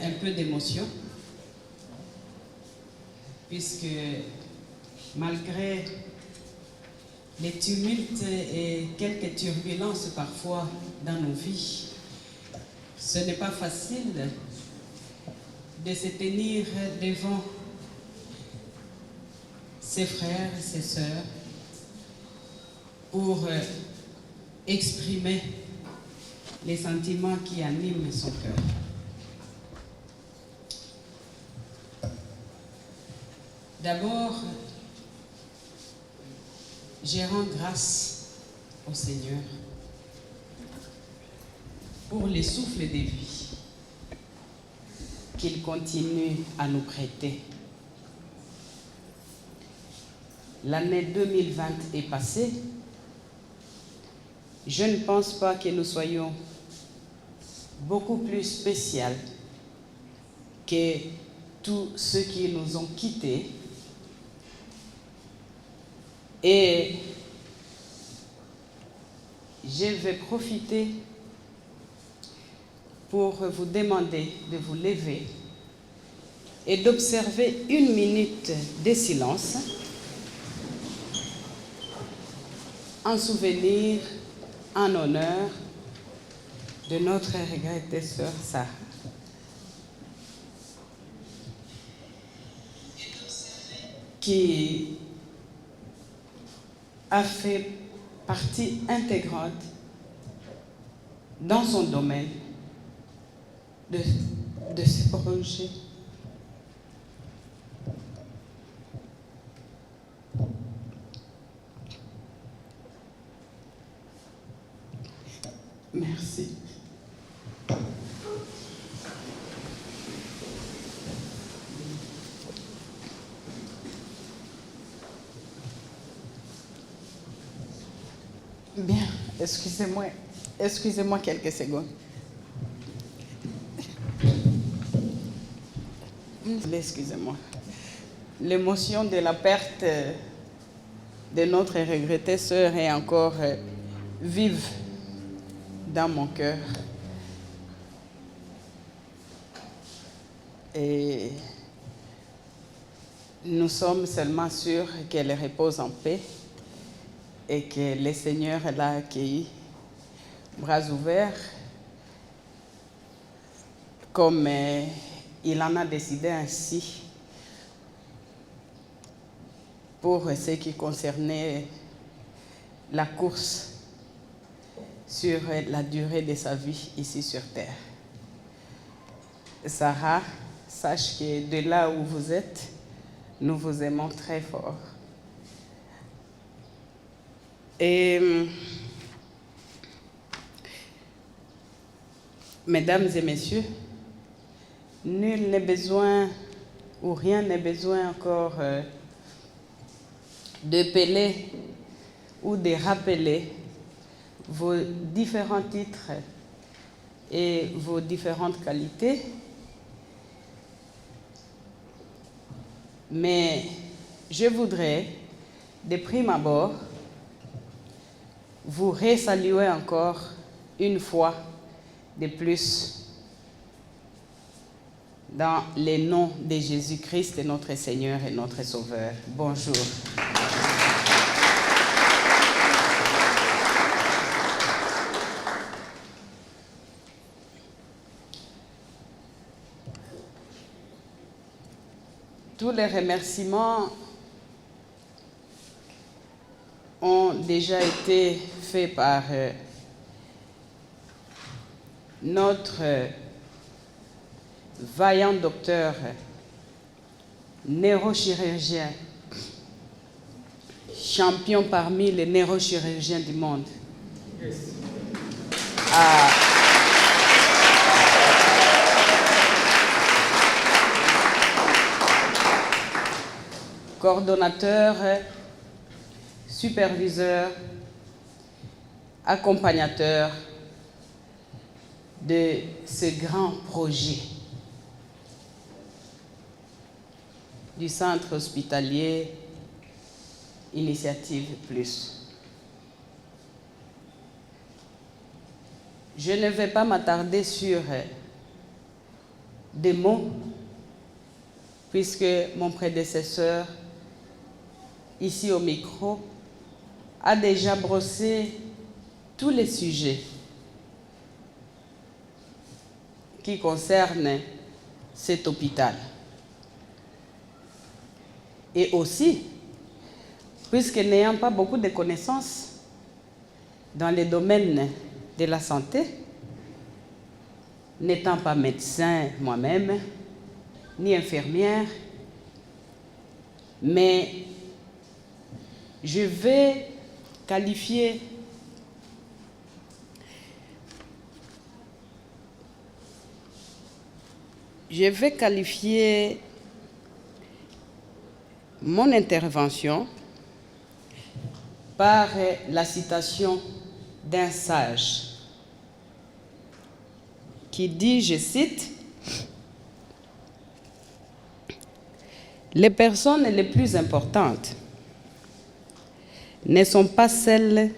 un peu d'émotion, puisque malgré les tumultes et quelques turbulences parfois dans nos vies, ce n'est pas facile de se tenir devant ses frères et ses sœurs pour exprimer les sentiments qui animent son cœur. D'abord, je rends grâce au Seigneur pour les souffles de vie qu'il continue à nous prêter. L'année 2020 est passée. Je ne pense pas que nous soyons beaucoup plus spéciaux que tous ceux qui nous ont quittés. Et je vais profiter pour vous demander de vous lever et d'observer 1 minute de silence en souvenir, en honneur de notre regrettée sœur Sarah. Qui a fait partie intégrante dans son domaine de ce projet. Merci. Bien, excusez-moi quelques secondes. Excusez-moi. L'émotion de la perte de notre regrettée sœur est encore vive dans mon cœur. Et nous sommes seulement sûrs qu'elle repose en paix et que le Seigneur l'a accueillie bras ouverts comme il en a décidé ainsi pour ce qui concernait la course sur la durée de sa vie ici sur terre. Sarah, sache que de là où vous êtes, nous vous aimons très fort. Et mesdames et messieurs, nul n'est besoin ou rien n'est besoin encore de peler ou de rappeler vos différents titres et vos différentes qualités. Mais je voudrais, de prime abord, vous resaluer encore une fois de plus dans le nom de Jésus-Christ, notre Seigneur et notre Sauveur. Bonjour. Tous les remerciements ont déjà été faits par notre vaillant docteur neurochirurgien, champion parmi les neurochirurgiens du monde. Yes. Coordonnateur, superviseur, accompagnateur de ce grand projet du centre hospitalier Initiative Plus. Je ne vais pas m'attarder sur de mots, puisque mon prédécesseur, ici au micro, a déjà brossé tous les sujets qui concernent cet hôpital. Et aussi, puisque n'ayant pas beaucoup de connaissances dans les domaines de la santé, n'étant pas médecin moi-même, ni infirmière, mais je vais qualifier mon intervention par la citation d'un sage qui dit, je cite, « Les personnes les plus importantes ne sont pas celles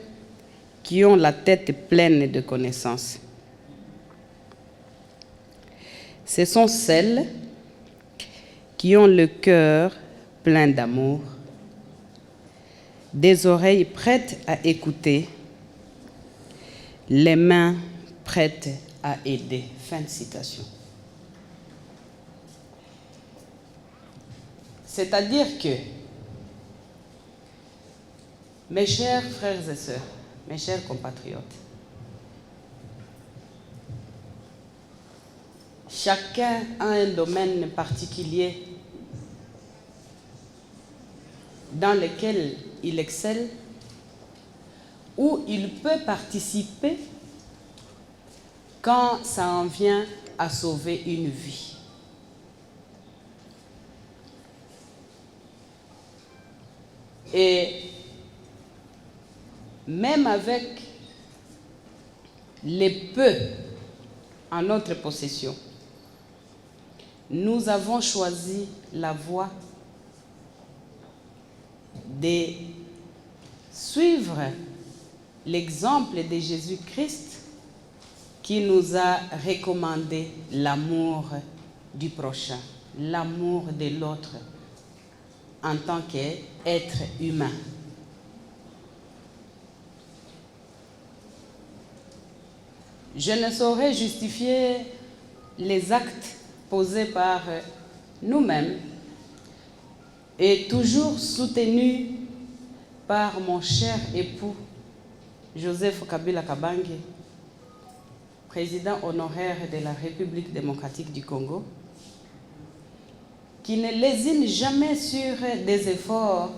qui ont la tête pleine de connaissances. Ce sont celles qui ont le cœur plein d'amour, des oreilles prêtes à écouter, les mains prêtes à aider. » Fin de citation. C'est-à-dire que, mes chers frères et sœurs, mes chers compatriotes, chacun a un domaine particulier dans lequel il excelle, où il peut participer quand ça en vient à sauver une vie. Et même avec les peu en notre possession, nous avons choisi la voie de suivre l'exemple de Jésus-Christ qui nous a recommandé l'amour du prochain, l'amour de l'autre en tant qu'être humain. Je ne saurais justifier les actes posés par nous-mêmes et toujours soutenus par mon cher époux Joseph Kabila Kabange, président honoraire de la République démocratique du Congo, qui ne lésine jamais sur des efforts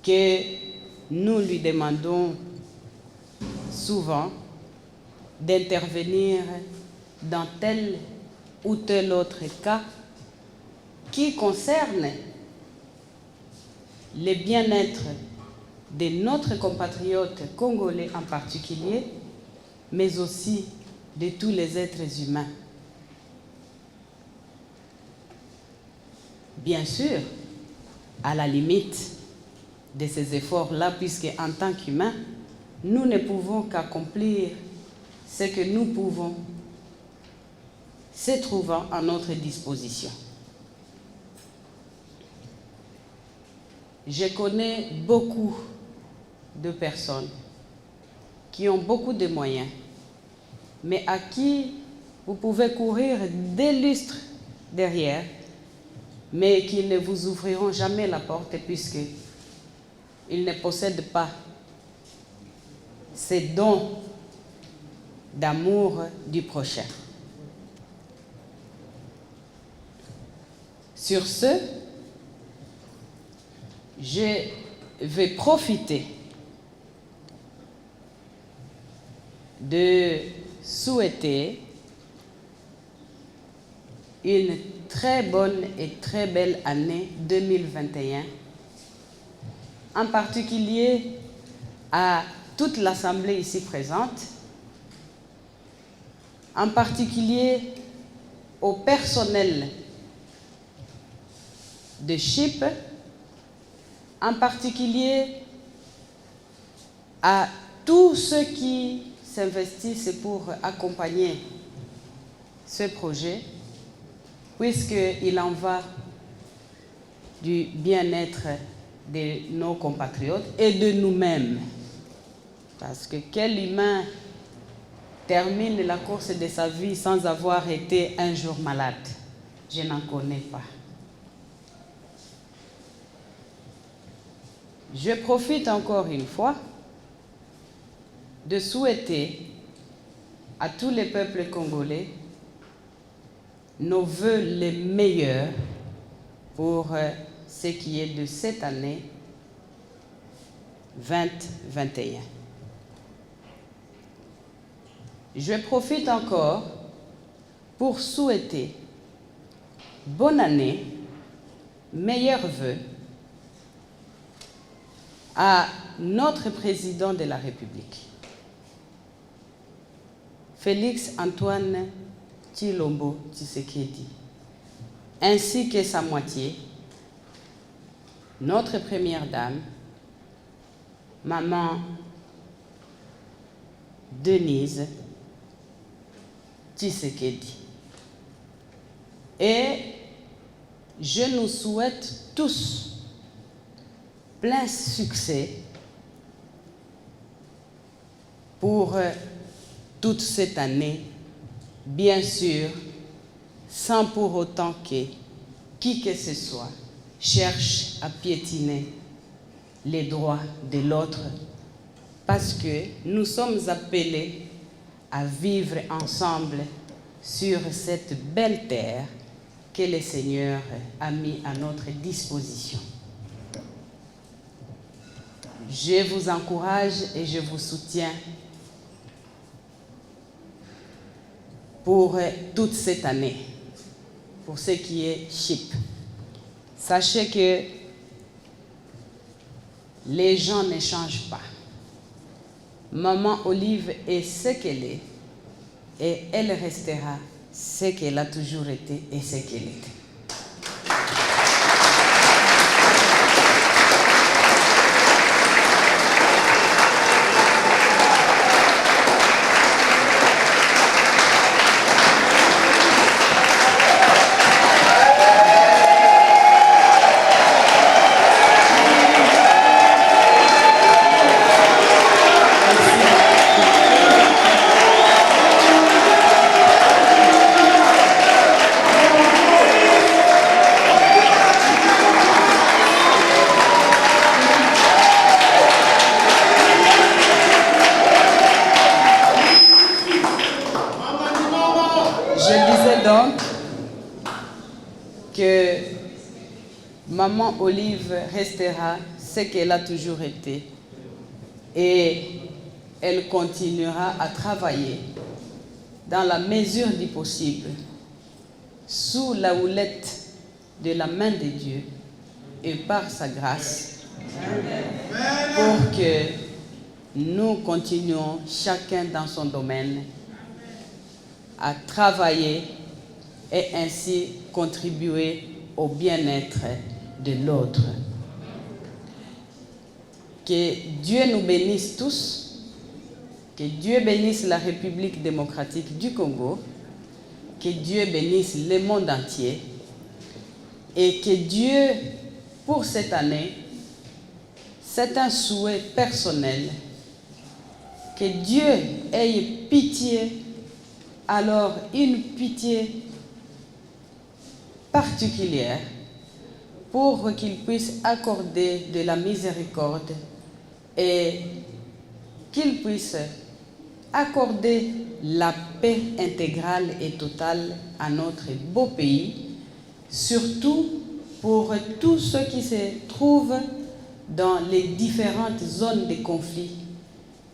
que nous lui demandons souvent d'intervenir dans tel ou tel autre cas qui concerne le bien-être de notre compatriote congolais en particulier, mais aussi de tous les êtres humains. Bien sûr, à la limite de ces efforts-là, puisque en tant qu'humains, nous ne pouvons qu'accomplir ce que nous pouvons, se trouvant à notre disposition. Je connais beaucoup de personnes qui ont beaucoup de moyens, mais à qui vous pouvez courir des lustres derrière, mais qui ne vous ouvriront jamais la porte puisqu'ils ne possèdent pas ces dons d'amour du prochain. Sur ce, je vais profiter de souhaiter une très bonne et très belle année 2021, en particulier à toute l'Assemblée ici présente, en particulier au personnel de CHIP, en particulier à tous ceux qui s'investissent pour accompagner ce projet, puisqu'il en va du bien-être de nos compatriotes et de nous-mêmes. Parce que quel humain termine la course de sa vie sans avoir été un jour malade? Je n'en connais pas. Je profite encore une fois de souhaiter à tous les peuples congolais nos vœux les meilleurs pour ce qui est de cette année 2021. Je profite encore pour souhaiter bonne année, meilleurs vœux à notre président de la République, Félix Antoine Tshilombo Tshisekedi, ainsi que sa moitié, notre première dame, Maman Denise Tshisekedi. Et je nous souhaite tous plein succès pour toute cette année, bien sûr, sans pour autant que qui que ce soit cherche à piétiner les droits de l'autre, parce que nous sommes appelés à vivre ensemble sur cette belle terre que le Seigneur a mis à notre disposition. Je vous encourage et je vous soutiens pour toute cette année, pour ce qui est CHIP. Sachez que les gens ne changent pas. Maman Olive est ce qu'elle est et elle restera ce qu'elle a toujours été et ce qu'elle était. Que Maman Olive restera ce qu'elle a toujours été et elle continuera à travailler dans la mesure du possible sous la houlette de la main de Dieu et par sa grâce pour que nous continuions chacun dans son domaine à travailler et ainsi contribuer au bien-être de l'autre. Que Dieu nous bénisse tous, que Dieu bénisse la République démocratique du Congo, que Dieu bénisse le monde entier et que Dieu, pour cette année, c'est un souhait personnel, que Dieu ait pitié, alors une pitié particulière pour qu'il puisse accorder de la miséricorde et qu'il puisse accorder la paix intégrale et totale à notre beau pays, surtout pour tous ceux qui se trouvent dans les différentes zones de conflit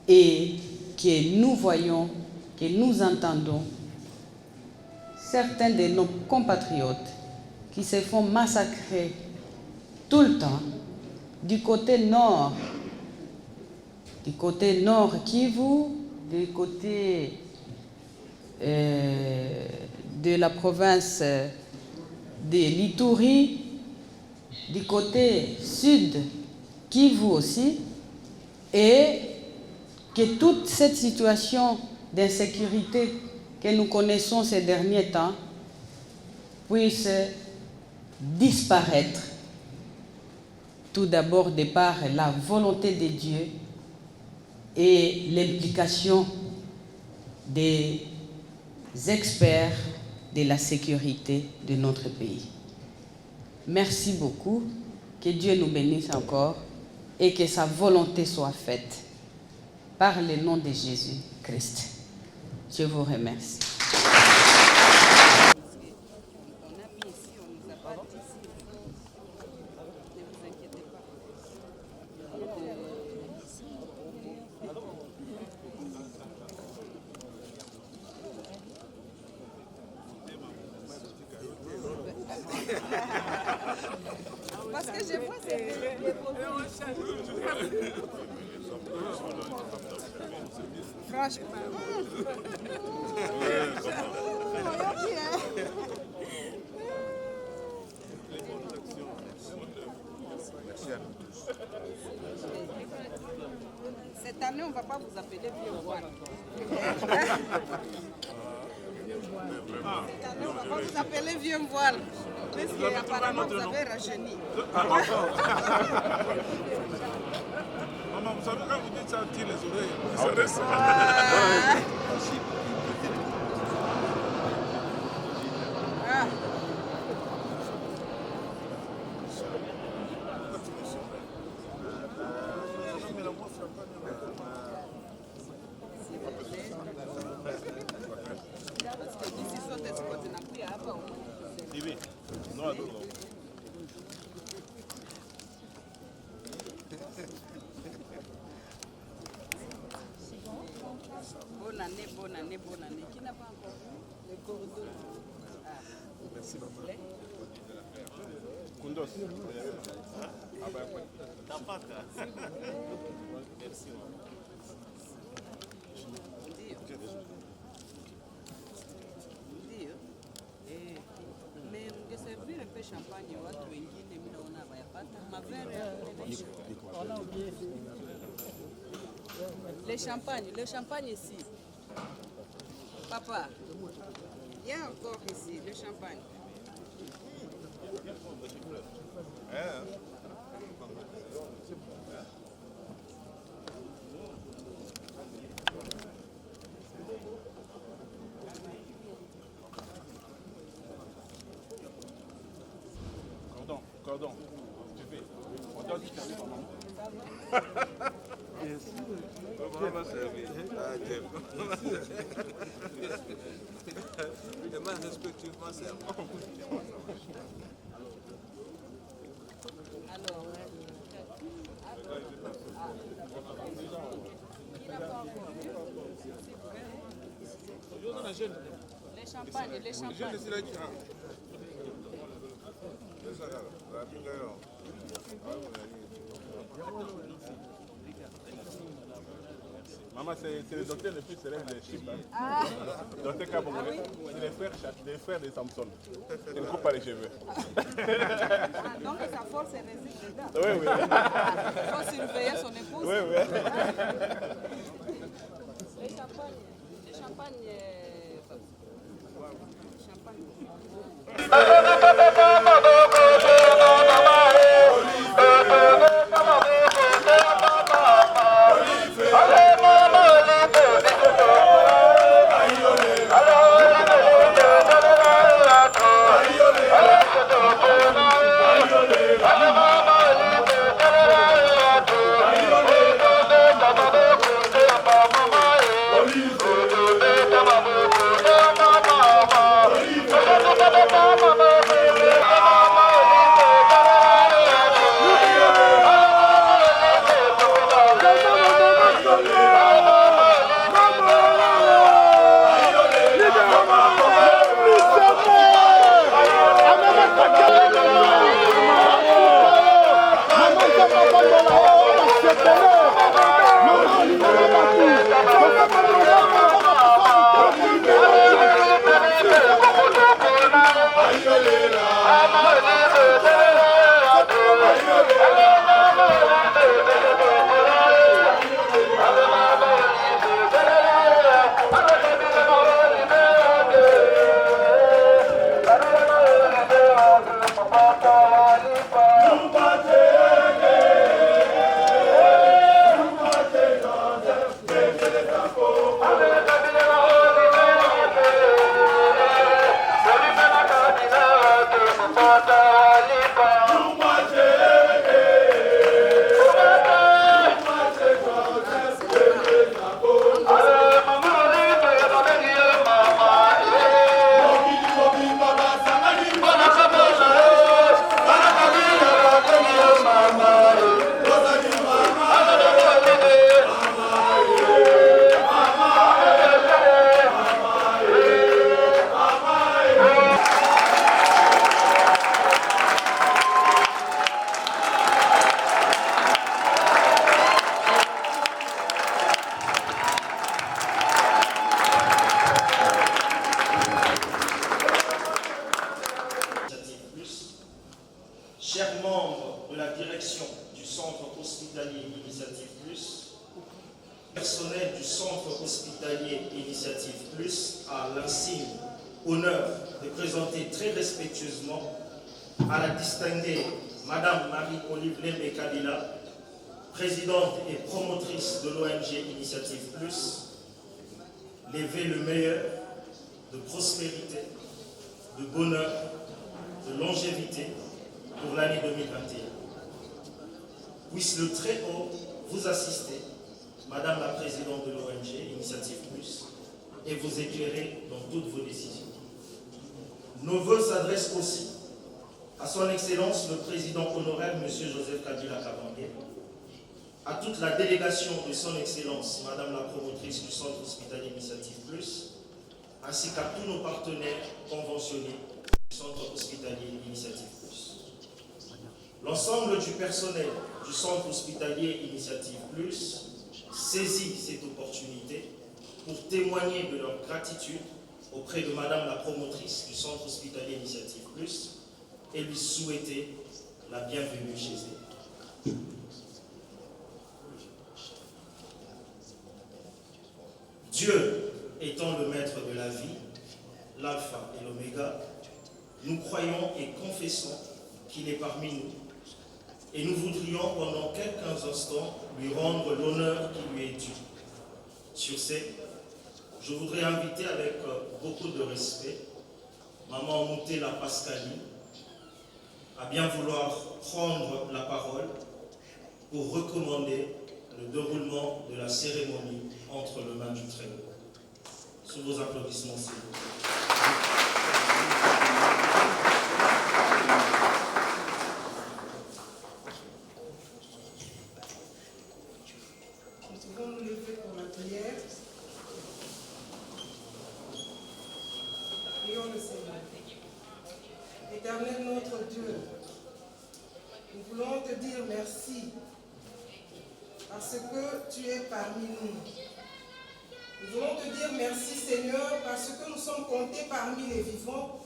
et que nous voyons, que nous entendons, certains de nos compatriotes qui se font massacrer tout le temps du côté nord Kivu, du côté de la province de l'Ituri, du côté sud Kivu aussi, et que toute cette situation d'insécurité que nous connaissons ces derniers temps puisse disparaître. Tout d'abord, de par la volonté de Dieu et l'implication des experts de la sécurité de notre pays. Merci beaucoup, que Dieu nous bénisse encore et que sa volonté soit faite par le nom de Jésus-Christ. Je vous remercie. Parce que je vois c'est franchement. Cette année, on ne va pas vous appeler vieux voile. Cette année, on ne va pas vous appeler vieux voile. Parce qu'apparemment, vous avez rajeuni. Maman, vous savez, quand vous dites ça, on tire les oreilles. Bonne année, bonne année, bonne année. Qui n'a pas encore vu le corridor? Merci, maman. Kundos. Ah ben, merci, maman. Mais servir un peu de champagne, watu wengine mimi naona hawayapata. Mavere le champagne ici. Papa, il y a encore ici le champagne. Cordon. Tu fais. On doit dire que c'est maman. Comment va servir? Demain, respectivement, c'est Alors, les champagnes. Maman, c'est le docteur le plus célèbre des chips. Docteur Kabongole, c'est les frères de Samson. Il ne coupe pas les cheveux. Donc sa force réside dedans. Oui. Il faut surveiller son épouse. Oui. Les champagnes. Mama, par l'insigne honneur de présenter très respectueusement à la distinguée Madame Marie-Olive Lembe Kabila, présidente et promotrice de l'ONG Initiative Plus, les vœux le meilleur de prospérité, de bonheur, de longévité pour l'année 2021. Puisse le Très-Haut vous assister, Madame la Présidente de l'ONG Initiative Plus, et vous éclairer dans toutes vos décisions. Nos vœux s'adressent aussi à son Excellence le Président honoraire, M. Joseph Kabila Kabange, à toute la délégation de son Excellence, Madame la promotrice du Centre hospitalier Initiative Plus, ainsi qu'à tous nos partenaires conventionnés du Centre hospitalier Initiative Plus. L'ensemble du personnel du Centre hospitalier Initiative Plus saisit cette opportunité pour témoigner de leur gratitude auprès de Madame la promotrice du Centre hospitalier Initiative Plus et lui souhaiter la bienvenue chez elle. Dieu étant le maître de la vie, l'alpha et l'oméga, nous croyons et confessons qu'il est parmi nous. Et nous voudrions pendant quelques instants lui rendre l'honneur qui lui est dû. Sur ce, je voudrais inviter avec beaucoup de respect Maman Moutela Pascali à bien vouloir prendre la parole pour recommander le déroulement de la cérémonie entre les mains du Très-Haut. Sous vos applaudissements, s'il vous plaît. Nous pouvons nous lever pour la prière. Prions le Seigneur. Éternel notre Dieu, nous voulons te dire merci parce que tu es parmi nous. Nous voulons te dire merci Seigneur parce que nous sommes comptés parmi les vivants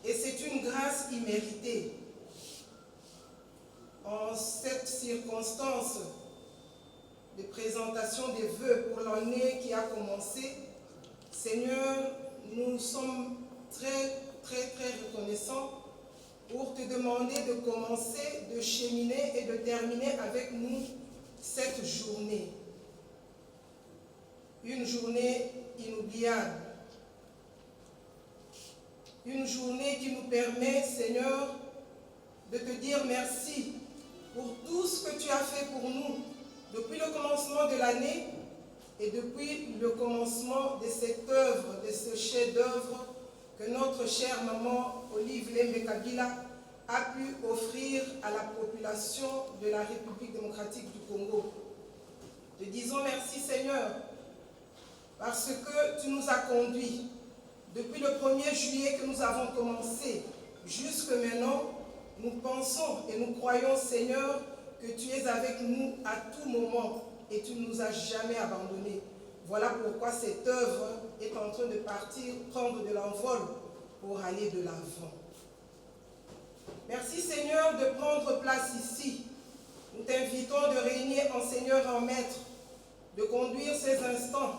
et c'est une grâce imméritée. En cette circonstance de présentation des vœux pour l'année qui a commencé, Seigneur, nous sommes très reconnaissants pour te demander de commencer, de cheminer et de terminer avec nous cette journée. Une journée inoubliable. Une journée qui nous permet, Seigneur, de te dire merci pour tout ce que tu as fait pour nous depuis le commencement de l'année et depuis le commencement de cette œuvre, de ce chef-d'œuvre que notre chère maman Olive Lembe Kabila a pu offrir à la population de la République démocratique du Congo. Te disons merci Seigneur, parce que tu nous as conduits depuis le 1er juillet que nous avons commencé jusque maintenant. Nous pensons et nous croyons Seigneur que tu es avec nous à tout moment et tu ne nous as jamais abandonnés. Voilà pourquoi cette œuvre est en train de partir, prendre de l'envol pour aller de l'avant. Merci Seigneur de prendre place ici. Nous t'invitons de régner en Seigneur, en Maître, de conduire ces instants,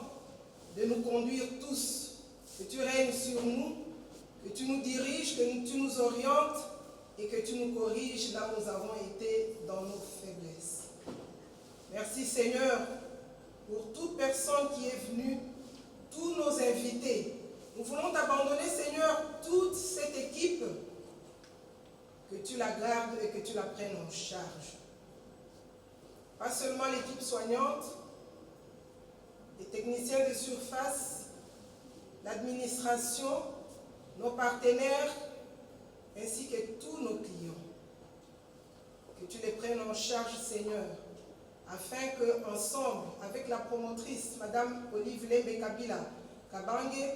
de nous conduire tous, que tu règnes sur nous, que tu nous diriges, que tu nous orientes et que tu nous corriges là où nous avons été dans nos faiblesses. Merci Seigneur pour toute personne qui est venue, tous nos invités. Nous voulons t'abandonner Seigneur, toute cette équipe, que tu la gardes et que tu la prennes en charge. Pas seulement l'équipe soignante, les techniciens de surface, l'administration, nos partenaires, ainsi que tous nos clients. Que tu les prennes en charge, Seigneur, afin que, ensemble, avec la promotrice, Madame Olive Lembe Kabila Kabange,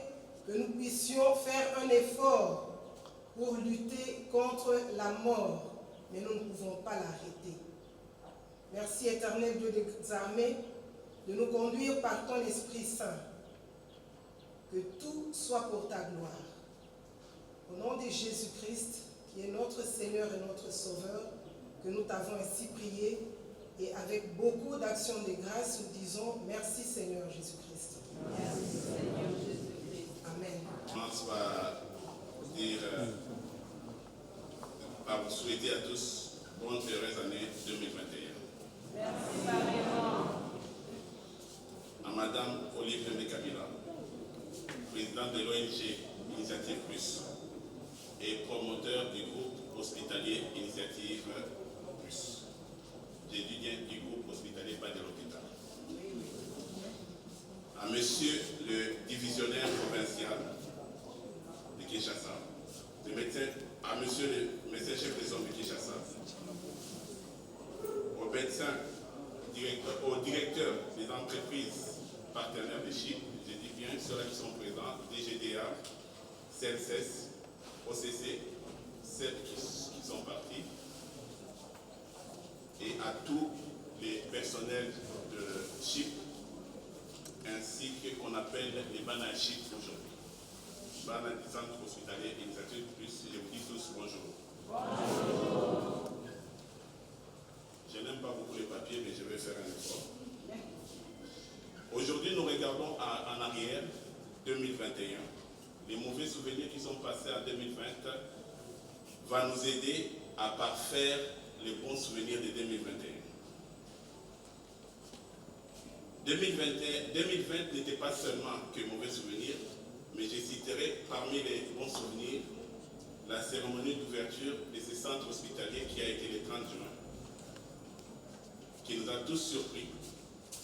que nous puissions faire un effort pour lutter contre la mort, mais nous ne pouvons pas l'arrêter. Merci, éternel Dieu des armées, de nous conduire par ton Esprit Saint. Que tout soit pour ta gloire. Au nom de Jésus-Christ, qui est notre Seigneur et notre Sauveur, que nous t'avons ainsi prié, et avec beaucoup d'actions de grâce, nous disons merci Seigneur Jésus-Christ. Merci Seigneur Jésus-Christ. Amen. leur souhaiter à tous bonne et heureuse année 2021. Merci pareillement. À Madame Olive Kabila, présidente de l'ONG Initiative Plus et promoteur du groupe hospitalier Initiative Plus. J'ai dit bien du groupe hospitalier, pas de l'hôpital. À Monsieur le divisionnaire provincial de Kinshasa, à Monsieur le médecin chef de zone de Kinshasa, au médecin, au directeur des entreprises partenaires de Chypre, je dis bien ceux-là qui sont présents, DGDA, CLCS, OCC, celles qui sont partis, et à tous les personnels de Chypre, ainsi que qu'on appelle les Bana Chypre aujourd'hui. Bana du centre hospitalier Initiative Plus, je vous dis tous bonjour. Bonjour. Je n'aime pas beaucoup les papiers, mais je vais faire un effort. Aujourd'hui, nous regardons en arrière, 2021. Les mauvais souvenirs qui sont passés en 2020 vont nous aider à parfaire les bons souvenirs de 2021. 2020 n'était pas seulement que mauvais souvenirs, mais je citerai parmi les bons souvenirs la cérémonie d'ouverture de ce centre hospitalier qui a été le 30 juin, qui nous a tous surpris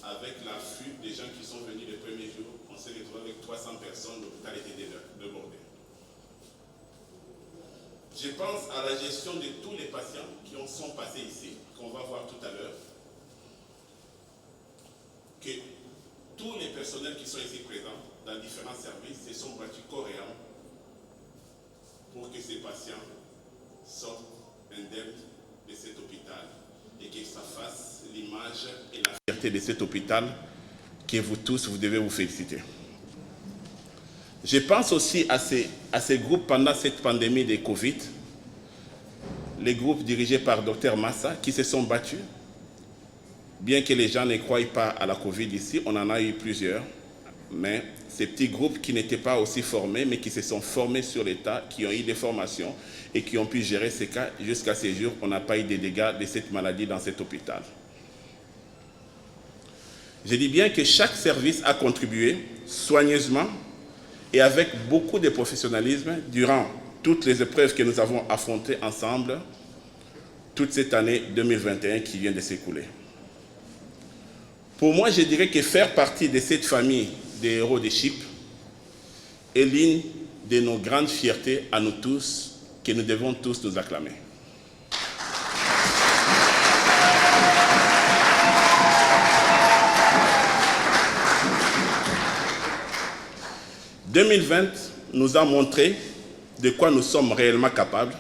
avec l'afflux des gens qui sont venus les premiers jours. On s'est retrouvé avec 300 personnes, l'hôpital était débordé. Je pense à la gestion de tous les patients qui sont passés ici, qu'on va voir tout à l'heure, que tous les personnels qui sont ici présents dans différents services se sont battus corps et âme pour que ces patients sortent indemnes de cet hôpital et que ça fasse l'image et la fierté de cet hôpital que vous tous, vous devez vous féliciter. Je pense aussi à ces groupes pendant cette pandémie de Covid, les groupes dirigés par Dr Massa qui se sont battus. Bien que les gens ne croient pas à la Covid ici, on en a eu plusieurs, mais ces petits groupes qui n'étaient pas aussi formés, mais qui se sont formés sur l'État, qui ont eu des formations et qui ont pu gérer ces cas, jusqu'à ces jours, on n'a pas eu de dégâts de cette maladie dans cet hôpital. Je dis bien que chaque service a contribué soigneusement et avec beaucoup de professionnalisme durant toutes les épreuves que nous avons affrontées ensemble toute cette année 2021 qui vient de s'écouler. Pour moi, je dirais que faire partie de cette famille des héros de Chypre est l'une de nos grandes fiertés à nous tous, que nous devons tous nous acclamer. « 2020 nous a montré de quoi nous sommes réellement capables.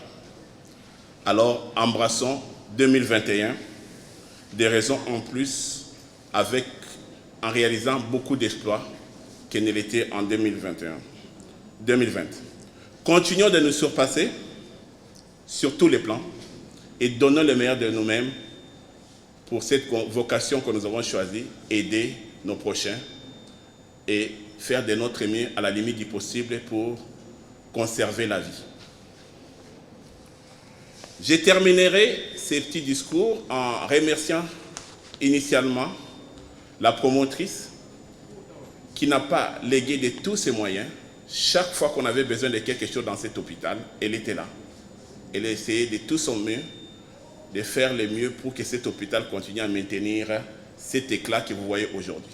Alors, embrassons 2021, des raisons en plus, en réalisant beaucoup d'exploits que ne l'était en 2020. Continuons de nous surpasser sur tous les plans et donnons le meilleur de nous-mêmes pour cette vocation que nous avons choisie, aider nos prochains et faire de notre mieux à la limite du possible pour conserver la vie. Je terminerai ces petits discours en remerciant initialement la promotrice qui n'a pas légué de tous ses moyens. Chaque fois qu'on avait besoin de quelque chose dans cet hôpital, elle était là. Elle a essayé de tout son mieux, de faire le mieux pour que cet hôpital continue à maintenir cet éclat que vous voyez aujourd'hui.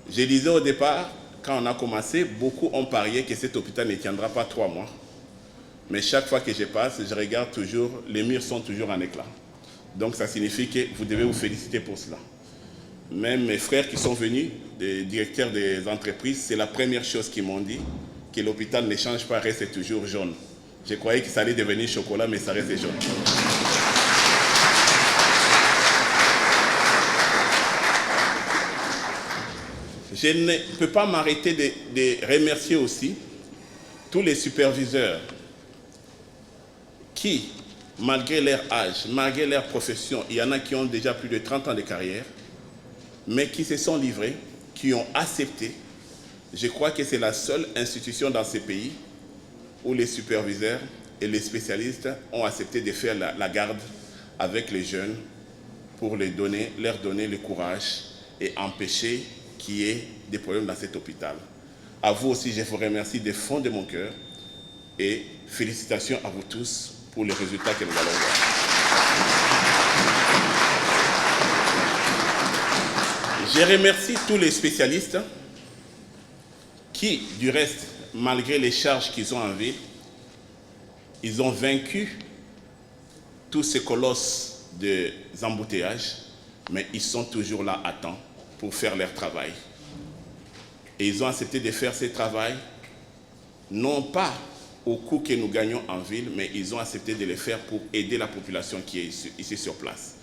Je disais au départ, quand on a commencé, beaucoup ont parié que cet hôpital ne tiendra pas 3 mois. Mais chaque fois que je passe, je regarde toujours, les murs sont toujours en éclat. Donc ça signifie que vous devez vous féliciter pour cela. Même mes frères qui sont venus, des directeurs des entreprises, c'est la première chose qu'ils m'ont dit, que l'hôpital ne change pas, reste toujours jaune. Je croyais que ça allait devenir chocolat, mais ça reste jaune. Je ne peux pas m'arrêter de remercier aussi tous les superviseurs qui, malgré leur âge, malgré leur profession, il y en a qui ont déjà plus de 30 ans de carrière, mais qui se sont livrés, qui ont accepté. Je crois que c'est la seule institution dans ces pays où les superviseurs et les spécialistes ont accepté de faire la garde avec les jeunes pour leur donner le courage et empêcher qu'il y ait des problèmes dans cet hôpital. À vous aussi, je vous remercie du fond de mon cœur et félicitations à vous tous pour les résultats que nous allons voir. Je remercie tous les spécialistes qui, du reste, malgré les charges qu'ils ont en ville, ils ont vaincu tous ces colosses des embouteillages, mais ils sont toujours là à temps pour faire leur travail. Et ils ont accepté de faire ce travail, non pas au coût que nous gagnons en ville, mais ils ont accepté de le faire pour aider la population qui est ici sur place.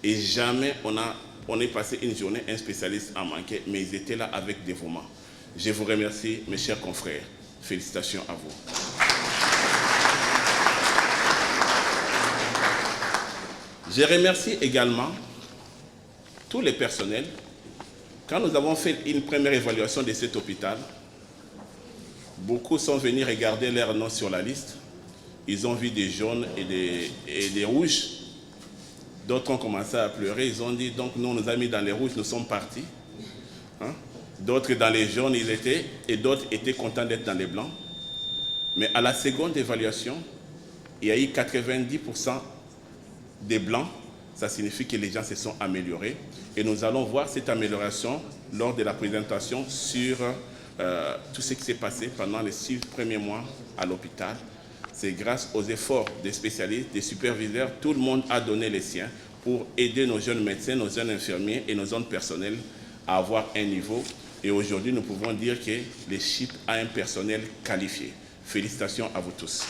Et jamais on est passé une journée, un spécialiste en manquait, mais ils étaient là avec dévouement. Je vous remercie, mes chers confrères. Félicitations à vous. Je remercie également tous les personnels. Quand nous avons fait une première évaluation de cet hôpital, beaucoup sont venus regarder leur nom sur la liste. Ils ont vu des jaunes et des rouges. D'autres ont commencé à pleurer. Ils ont dit, donc nous, on nous a mis dans les rouges, nous sommes partis. Hein? D'autres dans les jaunes, ils étaient, et d'autres étaient contents d'être dans les blancs. Mais à la seconde évaluation, il y a eu 90% des blancs. Ça signifie que les gens se sont améliorés. Et nous allons voir cette amélioration lors de la présentation sur tout ce qui s'est passé pendant les 6 premiers mois à l'hôpital. C'est grâce aux efforts des spécialistes, des superviseurs, tout le monde a donné les siens pour aider nos jeunes médecins, nos jeunes infirmiers et nos jeunes personnels à avoir un niveau. Et aujourd'hui, nous pouvons dire que les CHIP a un personnel qualifié. Félicitations à vous tous.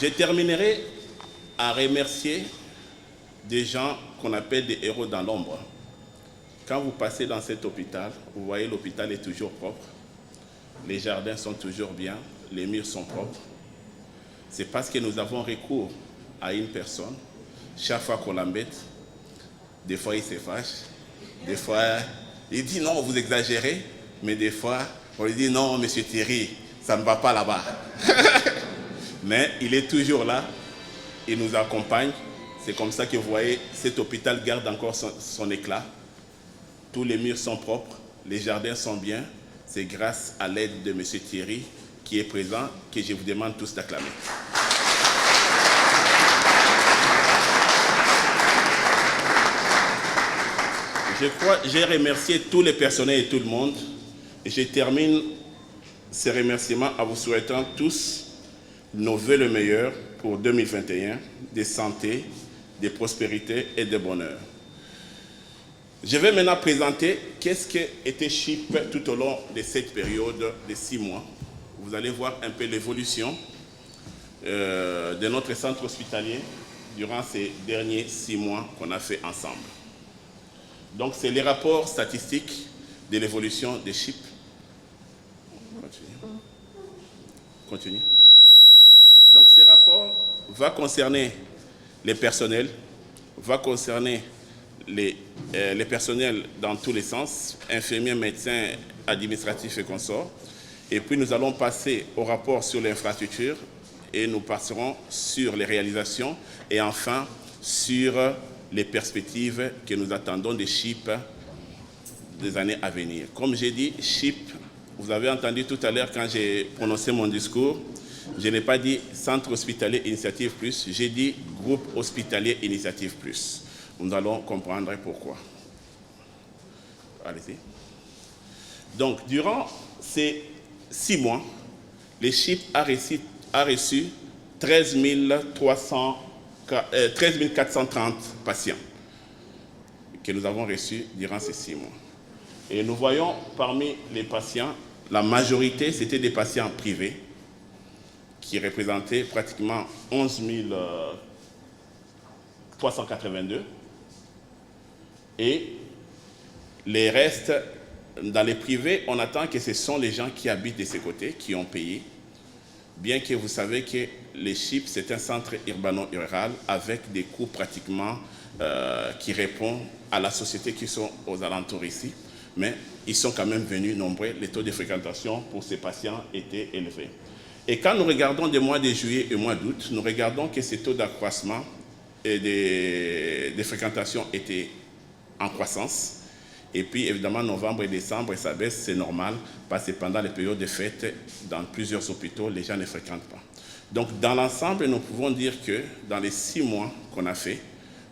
Je terminerai à remercier des gens qu'on appelle des héros dans l'ombre. Quand vous passez dans cet hôpital, vous voyez l'hôpital est toujours propre, les jardins sont toujours bien, les murs sont propres. C'est parce que nous avons recours à une personne. Chaque fois qu'on l'embête, des fois il se fâche, des fois il dit non, vous exagérez, mais des fois on lui dit non, monsieur Thierry, ça ne va pas là-bas. Mais il est toujours là, il nous accompagne. C'est comme ça que vous voyez, cet hôpital garde encore son éclat. Tous les murs sont propres, les jardins sont bien. C'est grâce à l'aide de M. Thierry qui est présent que je vous demande tous d'acclamer. J'ai remercié tous les personnels et tout le monde. Et je termine ces remerciements en vous souhaitant tous nos vœux le meilleur pour 2021, de santé, de prospérité et de bonheur. Je vais maintenant présenter qu'est-ce qu'était CHIP tout au long de cette période de 6 mois. Vous allez voir un peu l'évolution de notre centre hospitalier durant ces derniers 6 mois qu'on a fait ensemble. Donc, c'est les rapports statistiques de l'évolution des CHIP. Continue. Donc, ces rapports vont concerner les personnels, va concerner les personnels dans tous les sens, infirmiers, médecins, administratifs et consorts. Et puis, nous allons passer au rapport sur l'infrastructure et nous passerons sur les réalisations et enfin sur les perspectives que nous attendons des CHIP des années à venir. Comme j'ai dit, CHIP, vous avez entendu tout à l'heure quand j'ai prononcé mon discours, je n'ai pas dit Centre Hospitalier Initiative Plus, j'ai dit Groupe Hospitalier Initiative Plus. Nous allons comprendre pourquoi. Allez-y. Donc, durant ces 6 mois, les CHIP a reçu 13 430 patients que nous avons reçus durant ces 6 mois. Et nous voyons parmi les patients, la majorité, c'était des patients privés qui représentaient pratiquement 11 382. Et les restes, dans les privés, on attend que ce sont les gens qui habitent de ces côtés, qui ont payé. Bien que vous savez que les CHIP, c'est un centre urbano-rural avec des coûts pratiquement qui répondent à la société qui sont aux alentours ici. mais ils sont quand même venus nombreux. Les taux de fréquentation pour ces patients étaient élevés. Et quand nous regardons des mois de juillet et mois d'août, nous regardons que ces taux d'accroissement et de fréquentation étaient en croissance. Et puis, évidemment, novembre et décembre, ça baisse, c'est normal, parce que pendant les périodes de fête, dans plusieurs hôpitaux, les gens ne fréquentent pas. Donc, dans l'ensemble, nous pouvons dire que dans les 6 mois qu'on a fait,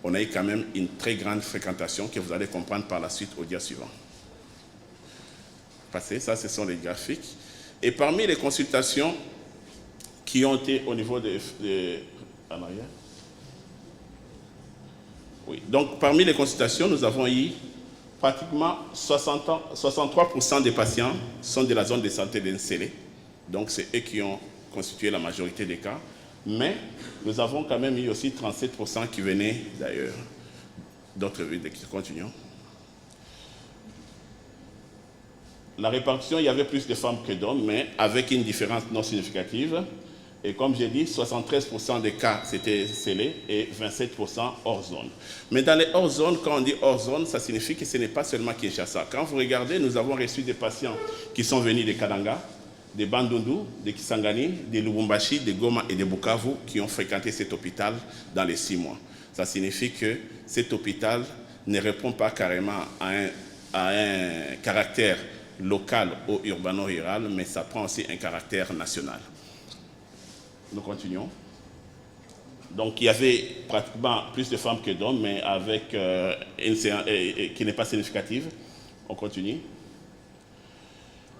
on a eu quand même une très grande fréquentation que vous allez comprendre par la suite au dia suivant. Passez, ça, ce sont les graphiques. Et parmi les consultations qui ont été au niveau de en arrière. Oui. Donc, parmi les consultations, nous avons eu pratiquement 63% des patients sont de la zone de santé d'Ensélé. Donc, c'est eux qui ont constitué la majorité des cas. Mais nous avons quand même eu aussi 37% qui venaient d'ailleurs d'autres villes. Continuons. La répartition, il y avait plus de femmes que d'hommes, mais avec une différence non significative. Et comme j'ai dit, 73% des cas, c'était scellé et 27% hors zone. Mais dans les hors zones, quand on dit hors zone, ça signifie que ce n'est pas seulement Kinshasa. Quand vous regardez, nous avons reçu des patients qui sont venus de Kananga, de Bandundu, de Kisangani, de Lubumbashi, de Goma et de Bukavu qui ont fréquenté cet hôpital dans les 6 mois. Ça signifie que cet hôpital ne répond pas carrément à un caractère local ou urbano-rural, mais ça prend aussi un caractère national. Nous continuons. Donc, il y avait pratiquement plus de femmes que d'hommes, mais avec qui n'est pas significative. On continue.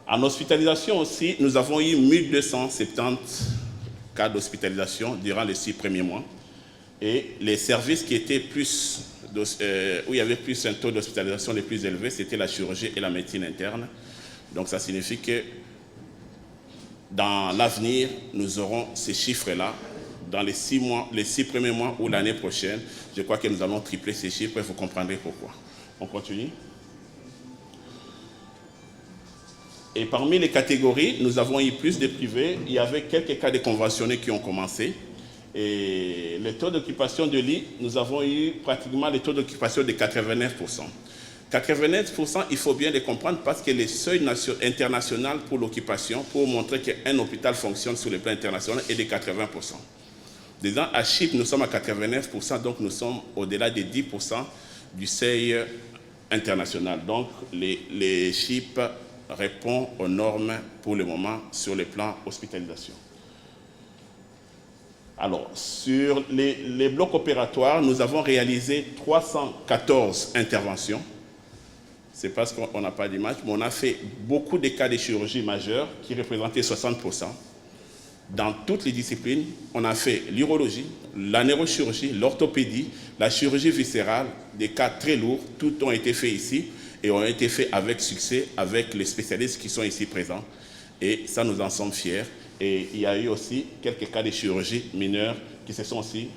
En hospitalisation aussi, nous avons eu 1270 cas d'hospitalisation durant les 6 premiers mois. Et les services qui étaient plus, où il y avait plus un taux d'hospitalisation les plus élevés, c'était la chirurgie et la médecine interne. Donc, ça signifie que dans l'avenir, nous aurons ces chiffres-là dans les 6 premiers mois ou l'année prochaine. Je crois que nous allons tripler ces chiffres et vous comprendrez pourquoi. On continue. Et parmi les catégories, nous avons eu plus de privés. Il y avait quelques cas de conventionnés qui ont commencé. Et le taux d'occupation de lits, nous avons eu pratiquement le taux d'occupation de 89%. 89%, il faut bien les comprendre parce que les seuils internationaux pour l'occupation, pour montrer qu'un hôpital fonctionne sur le plan international, est de 80%. Disons, à Chypre, nous sommes à 89%, donc nous sommes au-delà de 10% du seuil international. Donc, les Chypres répondent aux normes pour le moment sur le plan hospitalisation. Alors, sur les blocs opératoires, nous avons réalisé 314 interventions. C'est parce qu'on n'a pas d'image, mais on a fait beaucoup de cas de chirurgie majeure qui représentaient 60%. Dans toutes les disciplines, on a fait l'urologie, la neurochirurgie, l'orthopédie, la chirurgie viscérale, des cas très lourds. Tout ont été faits ici et ont été faits avec succès avec les spécialistes qui sont ici présents. Et ça, nous en sommes fiers. Et il y a eu aussi quelques cas de chirurgie mineure qui se sont aussi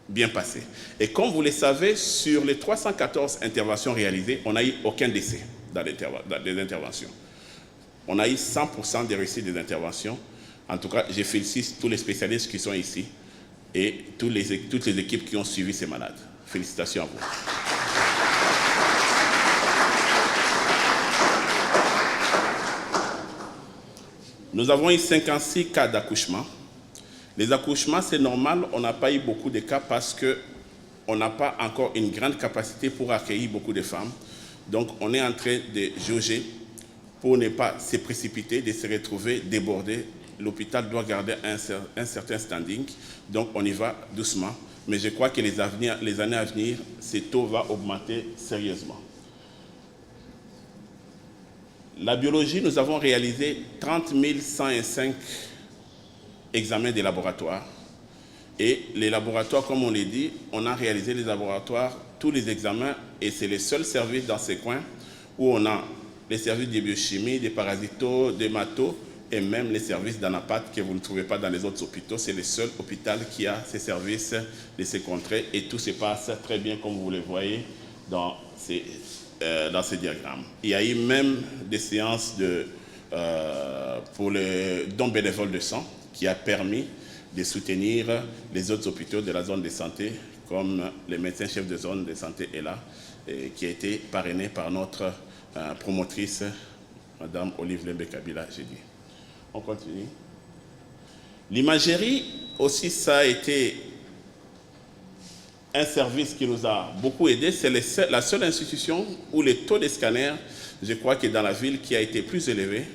bien passés. Et comme vous le savez, sur les 314 interventions réalisées, on n'a eu aucun décès dans les interventions. On a eu 100% de réussite des interventions. En tout cas, je félicite tous les spécialistes qui sont ici et toutes les équipes qui ont suivi ces malades. Félicitations à vous. Nous avons eu 56 cas d'accouchement. Les accouchements, c'est normal, on n'a pas eu beaucoup de cas parce qu'on n'a pas encore une grande capacité pour accueillir beaucoup de femmes. Donc, on est en train de jauger pour ne pas se précipiter, de se retrouver débordé. L'hôpital doit garder un certain standing, donc on y va doucement. Mais je crois que les années à venir, ce taux va augmenter sérieusement. La biologie, nous avons réalisé 30 105 examens de laboratoire. Et les laboratoires, comme on l'a dit, on a réalisé les laboratoires, tous les examens, et c'est le seul service dans ces coins où on a les services de biochimie, de parasito, de hémato, et même les services d'anapath que vous ne trouvez pas dans les autres hôpitaux. C'est le seul hôpital qui a ces services de ces contrées, et tout se passe très bien comme vous le voyez dans ces diagrammes. Il y a eu même des séances pour le don bénévole de sang qui a permis de soutenir les autres hôpitaux de la zone de santé, comme le médecin chef de zone de santé est là, qui a été parrainé par notre promotrice, Madame Olive Lembe Kabila, j'ai dit. On continue. L'imagerie aussi, ça a été un service qui nous a beaucoup aidé. C'est la seule institution où le taux de scanners, je crois que dans la ville, qui a été plus élevé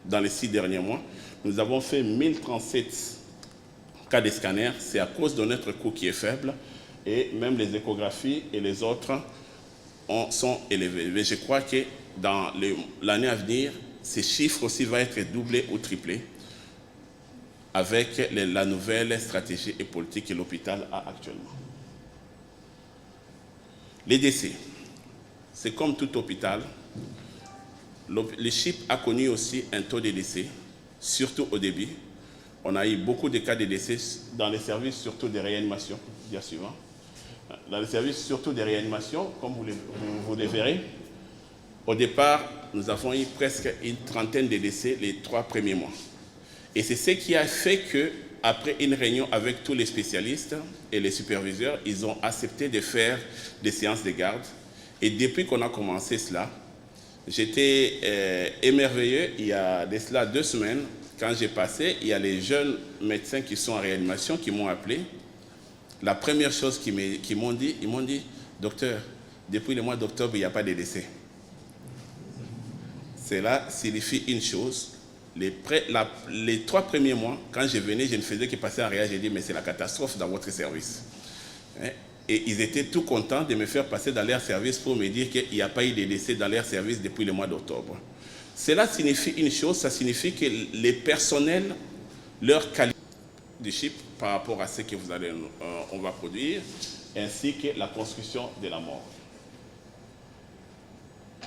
dans les 6 derniers mois. Nous avons fait 1037 cas de scanners. C'est à cause de notre coût qui est faible. Et même les échographies et les autres sont élevés. Mais je crois que dans l'année à venir, ces chiffres aussi vont être doublés ou triplés avec la nouvelle stratégie et politique que l'hôpital a actuellement. Les décès, c'est comme tout hôpital. Le CHIP a connu aussi un taux de décès, surtout au début. On a eu beaucoup de cas de décès dans les services, surtout de réanimation, bien suivant. Dans les services, surtout de réanimation, comme vous le verrez, au départ, nous avons eu presque une trentaine de décès les 3 premiers mois. Et c'est ce qui a fait qu'après une réunion avec tous les spécialistes et les superviseurs, ils ont accepté de faire des séances de garde. Et depuis qu'on a commencé cela, j'étais émerveillé. Il y a de cela 2 semaines, quand j'ai passé, il y a les jeunes médecins qui sont en réanimation qui m'ont appelé. La première chose qu'ils m'ont dit, ils m'ont dit, docteur, depuis le mois d'octobre, il n'y a pas de décès. Cela signifie une chose. Les 3 premiers mois, quand je venais, je ne faisais que passer en réa. J'ai dit, mais c'est la catastrophe dans votre service. Et ils étaient tout contents de me faire passer dans leur service pour me dire qu'il n'y a pas eu de décès dans leur service depuis le mois d'octobre. Cela signifie une chose, ça signifie que les personnels, leur qualité du CHIP par rapport à ce que on va produire, ainsi que la construction de la mort.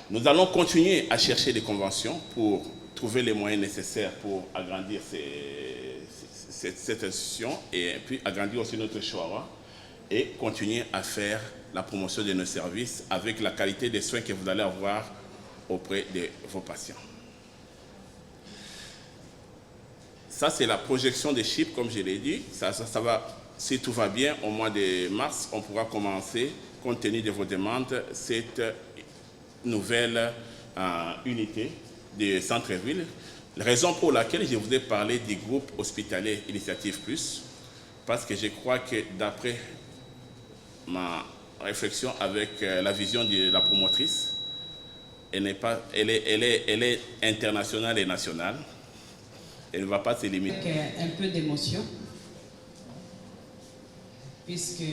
Nous allons continuer à chercher des conventions pour trouver les moyens nécessaires pour agrandir cette institution et puis agrandir aussi notre choix et continuer à faire la promotion de nos services avec la qualité des soins que vous allez avoir auprès de vos patients. Ça, c'est la projection des CHIP, comme je l'ai dit. Ça va, si tout va bien, au mois de mars, on pourra commencer, compte tenu de vos demandes, cette nouvelle unité de centre-ville. La raison pour laquelle je vous ai parlé du groupe hospitalier Initiative Plus, parce que je crois que d'après ma réflexion avec la vision de la promotrice, elle est internationale et nationale. Elle ne va pas se limiter. Avec un peu d'émotion, puisque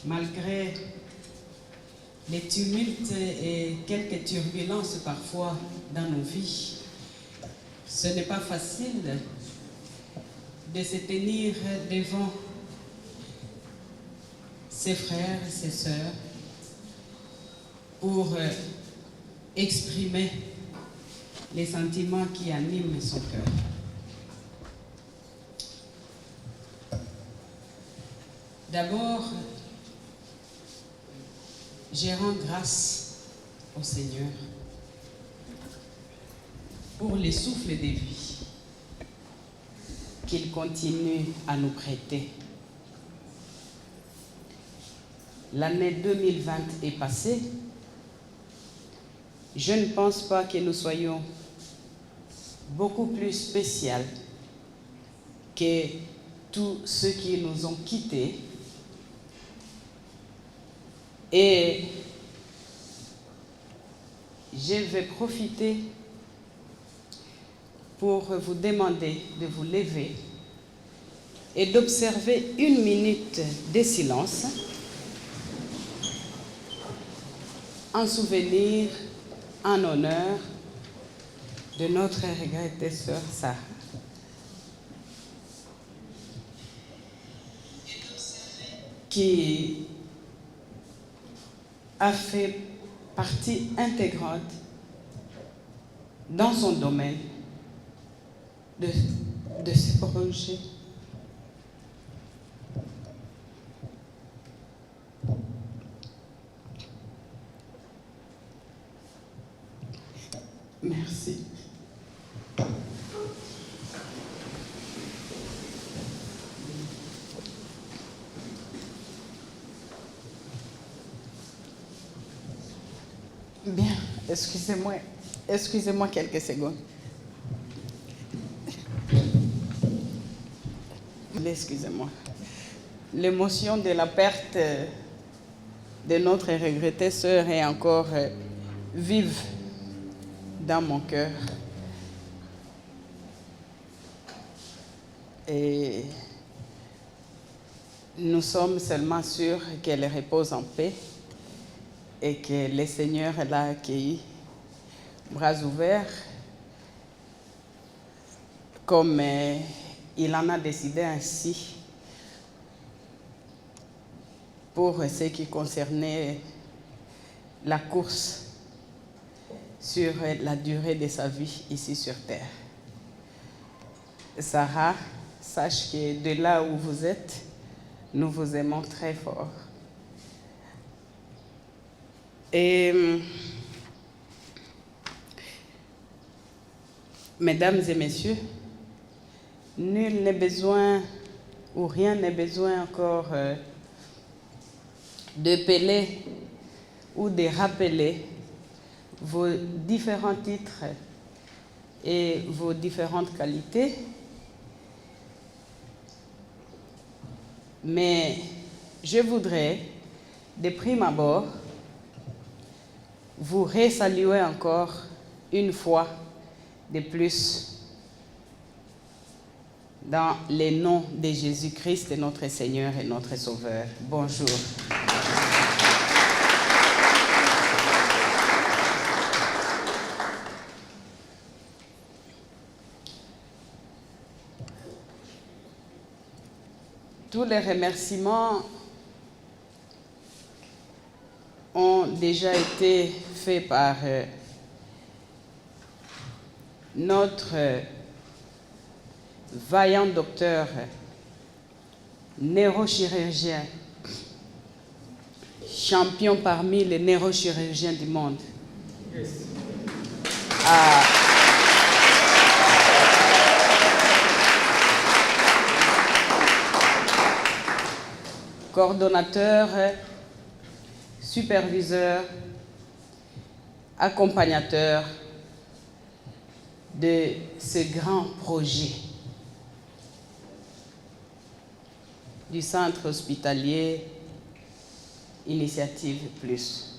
malgré les tumultes et quelques turbulences parfois dans nos vies, ce n'est pas facile de se tenir devant ses frères et ses sœurs pour exprimer les sentiments qui animent son cœur. D'abord, je rends grâce au Seigneur pour les souffles de vie qu'il continue à nous prêter. L'année 2020 est passée. Je ne pense pas que nous soyons beaucoup plus spéciaux que tous ceux qui nous ont quittés. Et je vais profiter pour vous demander de vous lever et d'observer 1 minute de silence en souvenir, en honneur de notre regrettée sœur Sarah. Qui a fait partie intégrante dans son domaine de ce projet. Merci. Bien, excusez-moi quelques secondes. Excusez-moi. L'émotion de la perte de notre regrettée sœur est encore vive dans mon cœur. Et nous sommes seulement sûrs qu'elle repose en paix et que le Seigneur l'a accueillie bras ouverts comme il en a décidé ainsi pour ce qui concernait la course sur la durée de sa vie ici sur terre. Sarah, sache que de là où vous êtes, nous vous aimons très fort. Et mesdames et messieurs, nul n'est besoin ou rien n'est besoin encore de peler ou de rappeler vos différents titres et vos différentes qualités. Mais je voudrais, de prime abord, vous resaluer encore une fois de plus dans le nom de Jésus-Christ, notre Seigneur et notre Sauveur. Bonjour. Tous les remerciements ont déjà été faits par notre vaillant docteur, neurochirurgien, champion parmi les neurochirurgiens du monde. Yes. Coordonnateur, superviseur, accompagnateur de ce grand projet du centre hospitalier Initiative Plus.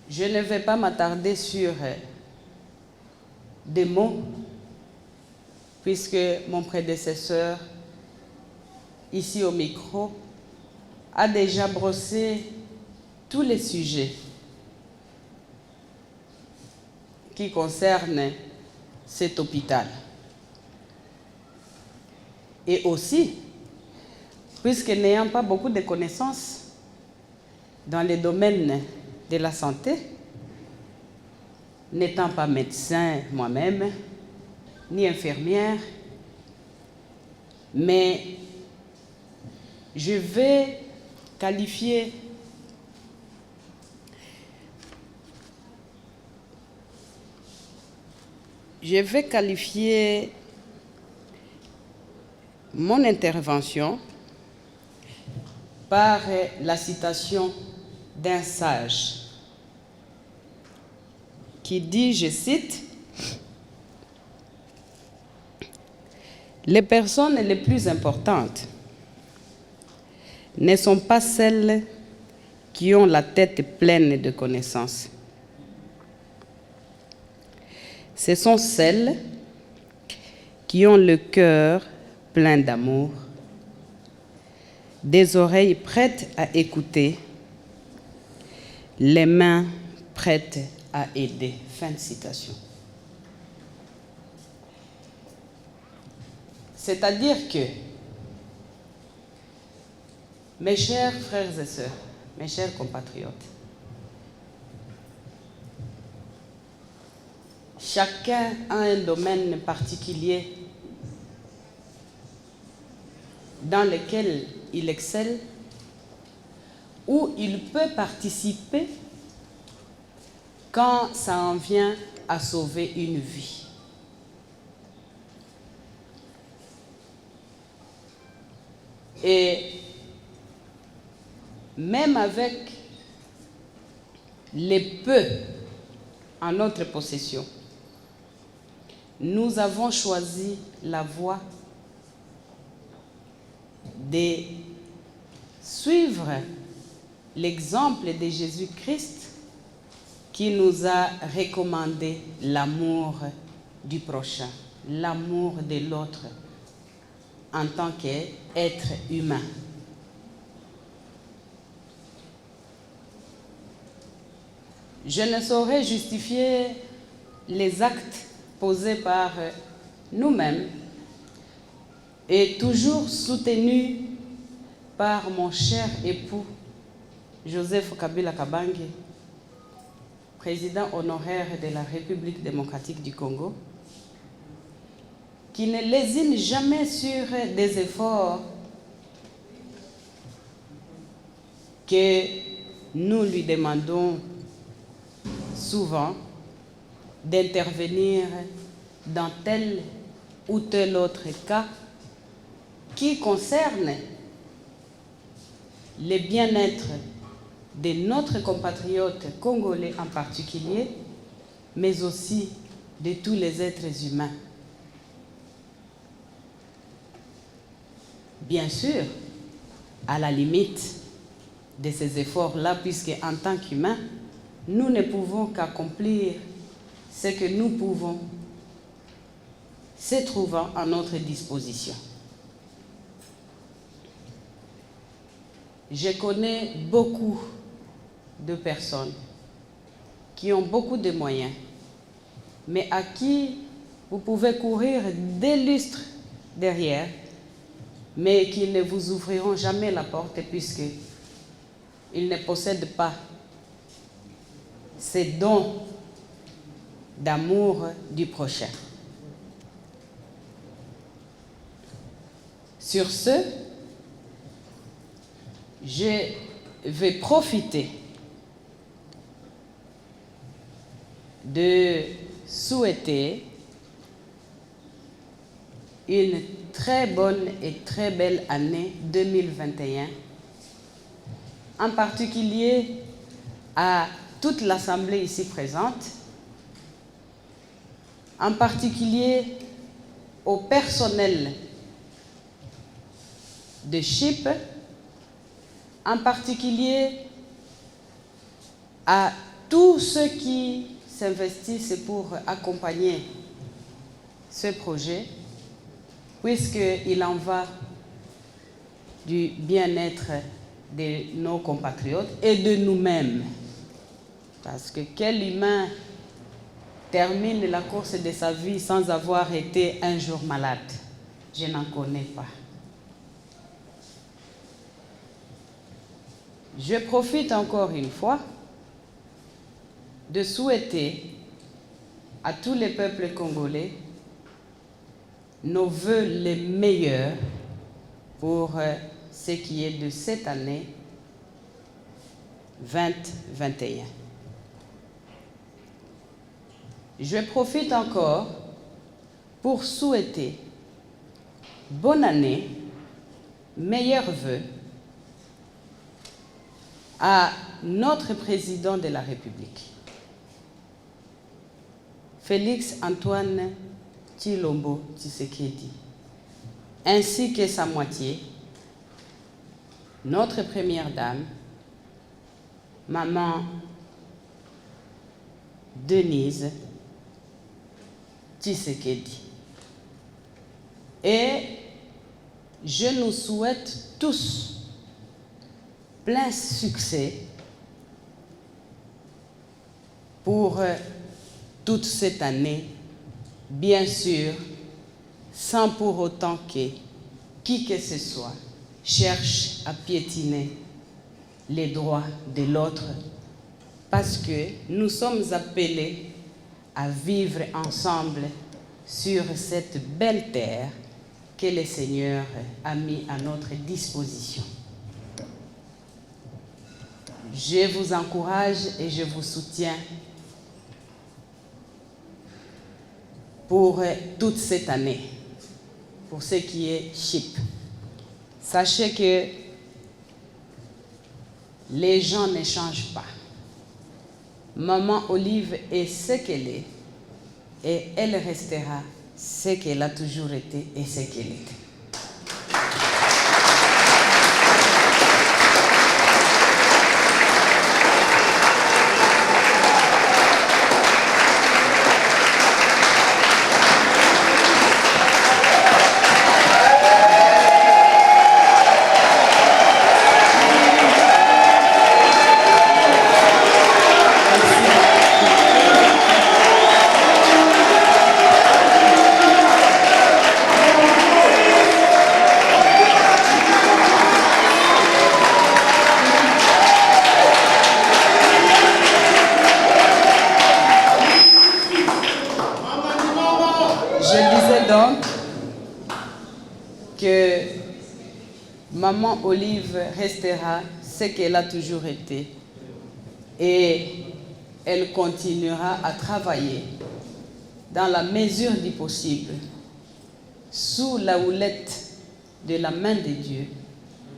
Je ne vais pas m'attarder sur des mots, puisque mon prédécesseur, ici au micro, a déjà brossé tous les sujets qui concernent cet hôpital. Et aussi, puisque n'ayant pas beaucoup de connaissances dans les domaines de la santé, n'étant pas médecin moi-même, ni infirmière, mais je vais qualifier mon intervention par la citation d'un sage qui dit, je cite, « Les personnes les plus importantes ne sont pas celles qui ont la tête pleine de connaissances. Ce sont celles qui ont le cœur plein d'amour, des oreilles prêtes à écouter, les mains prêtes à aider. » Fin de citation. C'est-à-dire que, mes chers frères et sœurs, mes chers compatriotes, chacun a un domaine particulier dans lequel il excelle, où il peut participer quand ça en vient à sauver une vie. Et même avec les peu en notre possession, nous avons choisi la voie de suivre l'exemple de Jésus-Christ qui nous a recommandé l'amour du prochain, l'amour de l'autre en tant qu'être humain. Je ne saurais justifier les actes posés par nous-mêmes et toujours soutenus par mon cher époux Joseph Kabila Kabange, président honoraire de la République démocratique du Congo, qui ne lésine jamais sur des efforts que nous lui demandons souvent d'intervenir dans tel ou tel autre cas qui concerne le bien-être de notre compatriote congolais en particulier, mais aussi de tous les êtres humains. Bien sûr, à la limite de ces efforts-là, puisque en tant qu'humains, nous ne pouvons qu'accomplir ce que nous pouvons, se trouvant à notre disposition. Je connais beaucoup de personnes qui ont beaucoup de moyens, mais à qui vous pouvez courir des lustres derrière, mais qui ne vous ouvriront jamais la porte puisqu'ils ne possèdent pas ces dons d'amour du prochain. Sur ce, je vais profiter de souhaiter une très bonne et très belle année 2021, en particulier à toute l'Assemblée ici présente, en particulier au personnel de CHIP, en particulier à tous ceux qui s'investissent pour accompagner ce projet, puisqu'il en va du bien-être de nos compatriotes et de nous-mêmes. Parce que quel humain termine la course de sa vie sans avoir été un jour malade? Je n'en connais pas. Je profite encore une fois de souhaiter à tous les peuples congolais nos vœux les meilleurs pour ce qui est de cette année 2021. Je profite encore pour souhaiter bonne année, meilleurs vœux à notre président de la République, Félix Antoine Tshilombo Tshisekedi, ainsi que sa moitié, notre première dame, maman Denise Tshisekedi. Et je nous souhaite tous plein succès pour toute cette année, bien sûr, sans pour autant que qui que ce soit cherche à piétiner les droits de l'autre, parce que nous sommes appelés à vivre ensemble sur cette belle terre que le Seigneur a mis à notre disposition. Je vous encourage et je vous soutiens pour toute cette année, pour ce qui est CHIP. Sachez que les gens ne changent pas. Maman Olive est ce qu'elle est et elle restera ce qu'elle a toujours été et ce qu'elle était. Que Maman Olive restera ce qu'elle a toujours été et elle continuera à travailler dans la mesure du possible sous la houlette de la main de Dieu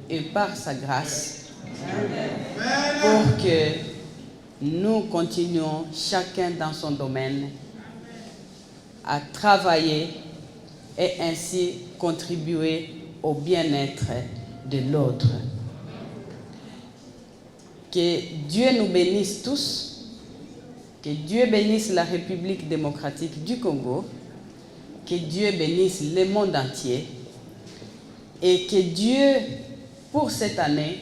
et par sa grâce pour que nous continuions chacun dans son domaine à travailler et ainsi contribuer au bien-être de l'autre. Que Dieu nous bénisse tous, que Dieu bénisse la République démocratique du Congo, que Dieu bénisse le monde entier et que Dieu, pour cette année,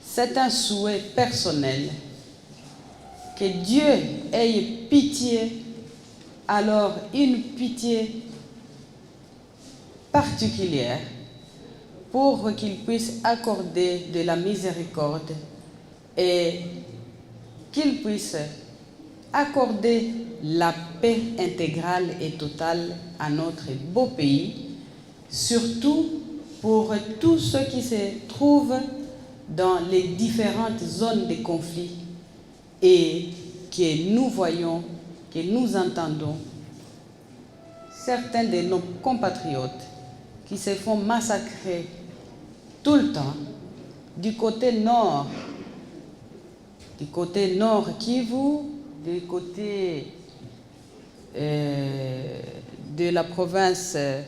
c'est un souhait personnel, que Dieu ait pitié, alors une pitié particulière pour qu'il puisse accorder de la miséricorde et qu'il puisse accorder la paix intégrale et totale à notre beau pays, surtout pour tous ceux qui se trouvent dans les différentes zones de conflit et que nous voyons, que nous entendons certains de nos compatriotes qui se font massacrer tout le temps du côté nord Kivu, du côté de la province de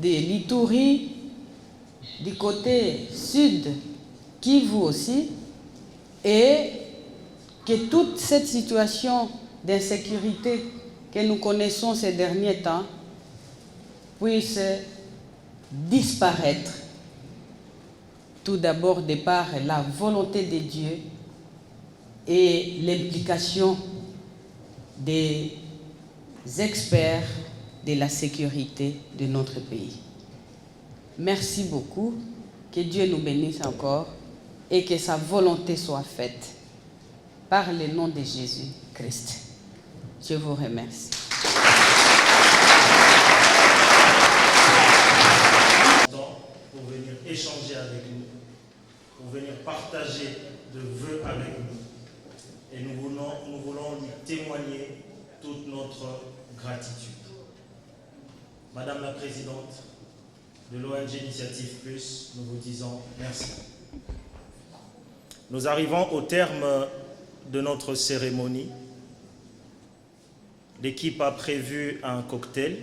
l'Ituri, du côté sud Kivu aussi, et que toute cette situation d'insécurité que nous connaissons ces derniers temps puisse disparaître, tout d'abord de par la volonté de Dieu et l'implication des experts de la sécurité de notre pays. Merci beaucoup, que Dieu nous bénisse encore et que sa volonté soit faite par le nom de Jésus-Christ. Je vous remercie. Pour venir échanger avec nous, pour venir partager de vœux avec nous. Et nous voulons lui témoigner toute notre gratitude. Madame la Présidente de l'ONG Initiative Plus, nous vous disons merci. Nous arrivons au terme de notre cérémonie. L'équipe a prévu un cocktail.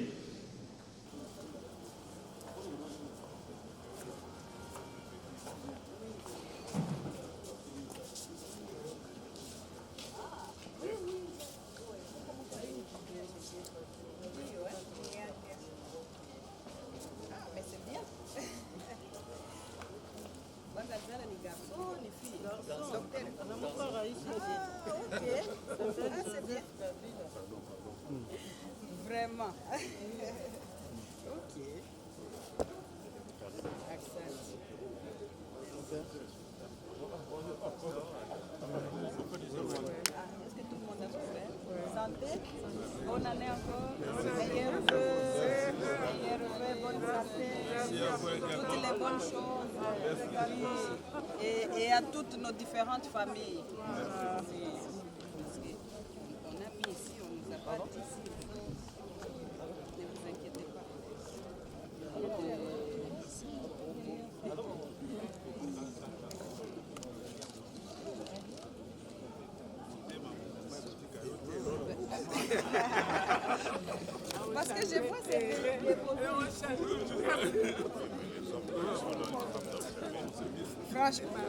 Vraiment. Ok. Est-ce que tout le monde a fait? Santé? Bonne année encore. Meilleurs vœux, bonne santé. Toutes les bonnes choses. Et à toutes nos différentes familles. Parce qu'on a mis ici, on nous a pas dit ici. Ne vous inquiétez pas. Parce que je vois c'est franchement.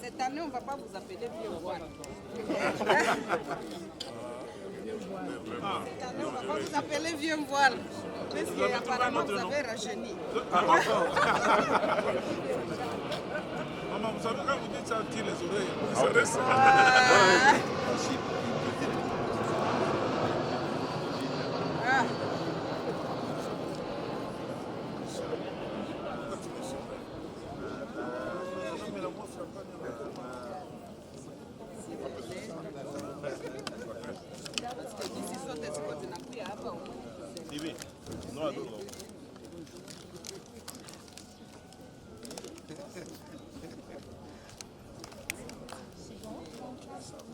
Cette année, on ne va pas vous appeler vieux voile. Cette année, on ne va pas vous appeler vieux voile. Parce qu'apparemment, vous avez rajeuni. Maman, vous savez, quand vous dites ça, on tire les oreilles.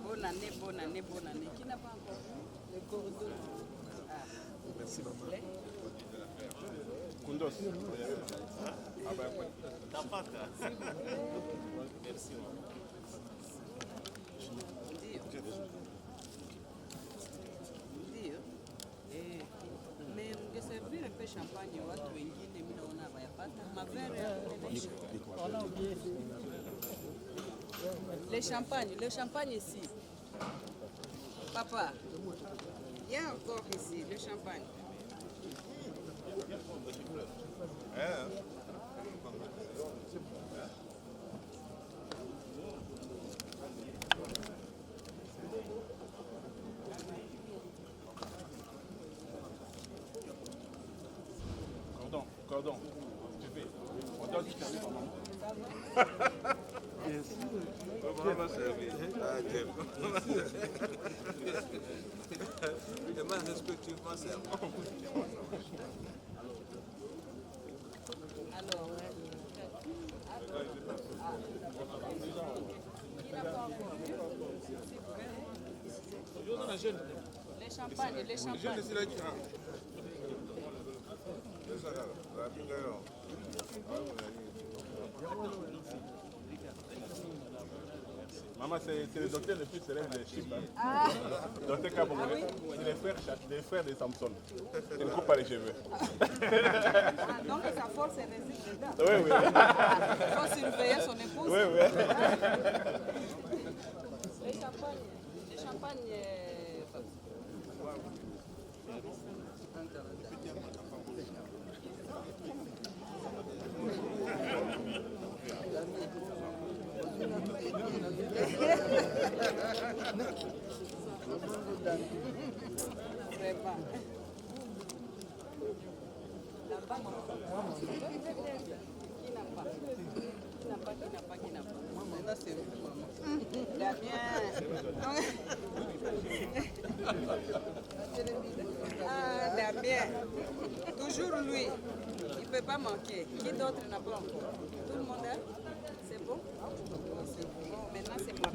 Bonne année, bonne année, bonne année. Qui n'a pas encore vu le corridor? Merci, maman. Koundos. Merci, maman. Mais servir un peu de champagne, watu wengine mimi naona hawayapata. Mavere le champagne ici. Papa, il y a encore ici le champagne. Cordon. Tu fais. On doit tout servir par maman. Maman va servir. Demain, respectivement, c'est bon. Alors, les champagnes. Maman, c'est le docteur le plus célèbre des Chypre. Docteur Kabongolais. C'est les frères de Samson. Il ne coupe pas les cheveux. Donc sa force réside dedans. Oui. Il faut surveiller son épouse. Oui. Les champagnes. Damien, toujours lui, il ne peut pas manquer. Qui d'autre n'a pas encore? Tout le monde a? C'est bon? C'est bon. Maintenant, c'est moi.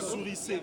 Sourissez.